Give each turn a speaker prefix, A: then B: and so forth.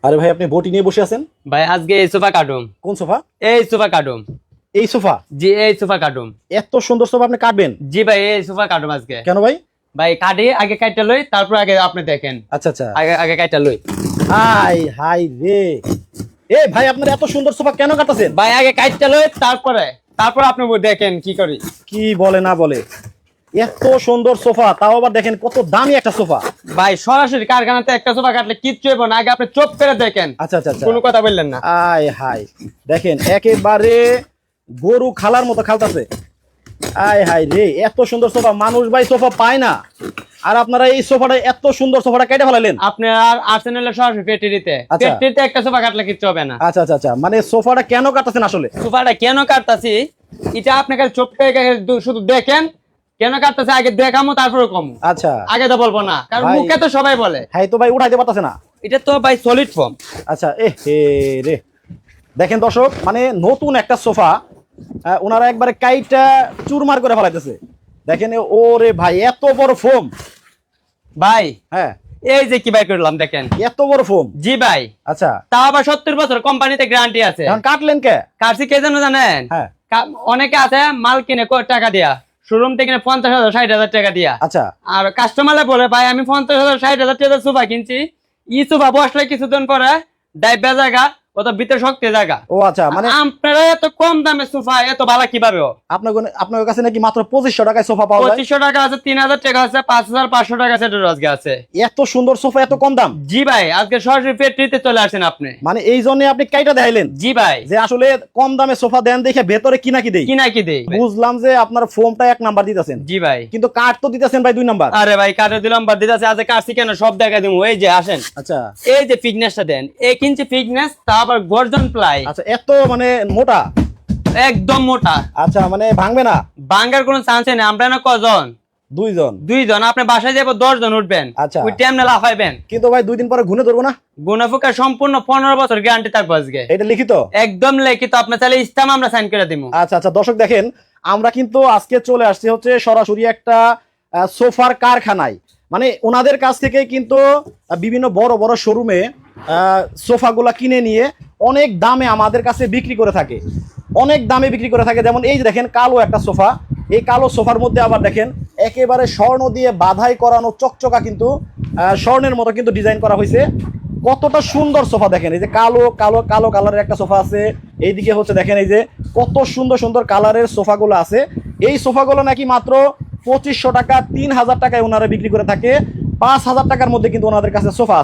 A: আরে ভাই আপনি বটি নিয়ে বসে আছেন?
B: ভাই আজকে এই সোফা কাটুম।
A: কোন সোফা?
B: এই সোফা কাটুম।
A: এই সোফা?
B: জি এই সোফা কাটুম।
A: এত সুন্দর সোফা আপনি কাটবেন?
B: জি ভাই এই সোফা কাটুম আজকে।
A: কেন ভাই?
B: ভাই কাটি আগে কাটটা লই, তারপর আগে আপনি দেখেন।
A: আচ্ছা আচ্ছা,
B: আগে আগে কাটটা লই।
A: হাই হাই রে, এ ভাই আপনার এত সুন্দর সোফা কেন কাটতেছেন?
B: ভাই আগে কাটটা লই, তারপর আপনি দেখেন কি করি।
A: কি বলে না বলে, এত সুন্দর সোফা, তাও আবার দেখেন কত দামি একটা সোফা।
B: ভাই সরাসরি কারখানাতে একটা সোফা কাটলে কিচ্ছু হবে না, আগে আপনি চোখ করে দেখেন।
A: আচ্ছা আচ্ছা আচ্ছা,
B: কোনো কথা বললেন না।
A: আয় হাই দেখেন একেবারে গরু খালার মতো খালতাছে। আয় হাই রে, এত সুন্দর সোফা মানুষ ভাই সোফা পায় না, আর আপনারা এই সোফাটা এত সুন্দর সোফাটা কেটে ফেলালেন।
B: আপনার আর্সেনালের সরাসরি ফ্যাক্টরিতে
A: আচ্ছা।
B: ফ্যাক্টরিতে একটা সোফা কাটলে কিচ্ছু হবে না।
A: আচ্ছা আচ্ছা আচ্ছা, মানে সোফাটা কেন কাটতেছেন আসলে?
B: সোফাটা কেন কাটতাছি এটা আপনাকে চোখ থেকে শুধু দেখেন কেন কাটতেছে, আগে দেখামো তারপরে কমু।
A: আচ্ছা
B: আগে তো বলবো না, কারণ
A: ভাই-
B: মুখে তো সবাই বলে।
A: হ্যাঁ তো ভাই উঠাইতে পারতেছে না।
B: এটা তো ভাই সলিড ফর্ম।
A: আচ্ছা এ হে রে, দেখেন দর্শক, মানে নতুন একটা সোফা ওনারা একবারে কাইটা চুরমার করে ফেলাইতেছে। দেখেন ওরে ভাই এত বড় ফোম।
B: ভাই
A: হ্যাঁ
B: এই যে কি বাই করলাম দেখেন।
A: এত বড় ফোম।
B: জি ভাই,
A: আচ্ছা
B: তাও আবার 70 বছর কোম্পানিতে গ্যারান্টি আছে।
A: এখন কাটলেন কে?
B: কারছি কে যেন জানেন?
A: হ্যাঁ
B: অনেকে আছে মাল কিনে টাকা দিয়া, শোরুম থেকে 50,000 60,000 টাকা দিয়া,
A: আচ্ছা
B: আর কাস্টমারে বলে ভাই আমি 50,000 60,000 টাকা সোফা কিনছি, ই সোফা বসলে কিছুদিন পরে ডাইবা জায়গা ও তো ভিতরে শক্তি জায়গা।
A: ও আচ্ছা, মানে
B: আপনারা এত কম দামে সোফা এত ভালো কিভাবে?
A: আপনার কাছে নাকি মাত্র 2500 টাকায় সোফা পাওয়া যায়?
B: 2500 টাকা আছে, 3000 টাকা আছে, 5500 টাকা আছে, আজকে আছে।
A: এত সুন্দর সোফা এত কম দাম?
B: জি ভাই আজকে সরাসরি ফ্যাক্টরিতে চলে আসেন আপনি।
A: মানে এই জন্য আপনি কাইটা দেখাইলেন
B: জি ভাই,
A: যে আসলে কম দামে সোফা দেন দেখে ভেতরে কি নাকি দেই।
B: কি নাকি দেই।
A: বুঝলাম যে আপনার ফোমটা 1 নাম্বার দিতেছেন,
B: জি ভাই,
A: কিন্তু কাঠ তো দিতেছেন ভাই 2 নাম্বার।
B: আরে ভাই কাটে দিলাম বাদ দিতেছে, আজকে কাটছি কেন সব দেখা দিমু। এই যে আসেন,
A: আচ্ছা
B: এই যে ফিটনেসটা দেন, 1 ইঞ্চি ফিটনেস, তা আবার গর্জন প্লাই,
A: আচ্ছা, এত মানে মোটা?
B: একদম মোটা,
A: আচ্ছা মানে ভাঙবে না?
B: ভাঙার কোনো চান্স নেই। আমরা না কজন?
A: 2 জন।
B: 2 জন। আপনি বাসায় যাবো 10 জন উঠবেন,
A: আচ্ছা।
B: ওই টাইমে লাফাইবেন।
A: কিন্তু ভাই 2 দিন পরে ঘুরে ধরবো না?
B: গুণাফুকা সম্পূর্ণ 15 বছর গ্যারান্টি থাকবে আজকে।
A: এটা লিখিত?
B: একদম লিখিত, আপনি চাইলে ইস্তাম আমরা সাইন করে দিব।
A: আচ্ছা আচ্ছা, দর্শক দেখেন আমরা কিন্তু আজকে চলে আসছি হচ্ছে সরাসরি একটা সোফার কারখানায়। মানে ওনাদের কাছ থেকে কিন্তু বিভিন্ন বড় বড় শোরুমে সোফাগুলা কিনে নিয়ে অনেক দামে আমাদের কাছে বিক্রি করে থাকে, অনেক দামে বিক্রি করে থাকে। যেমন এই যে দেখেন কালো একটা সোফা, এই কালো সোফার মধ্যে আবার দেখেন একেবারে স্বর্ণ দিয়ে বাধাই করানো চকচকা, কিন্তু স্বর্ণের মতো কিন্তু ডিজাইন করা হয়েছে। কতটা সুন্দর সোফা দেখেন, এই যে কালো কালো কালো কালারের একটা সোফা আছে, এইদিকে হচ্ছে দেখেন এই যে কত সুন্দর সুন্দর কালারের সোফাগুলো আছে। এই সোফাগুলো নাকি মাত্র 2500 টাকা 3000 টাকায় ওনারা বিক্রি করে থাকে। 5000 টাকার মধ্যে কিন্তু ওনাদের কাছে সোফা আছে।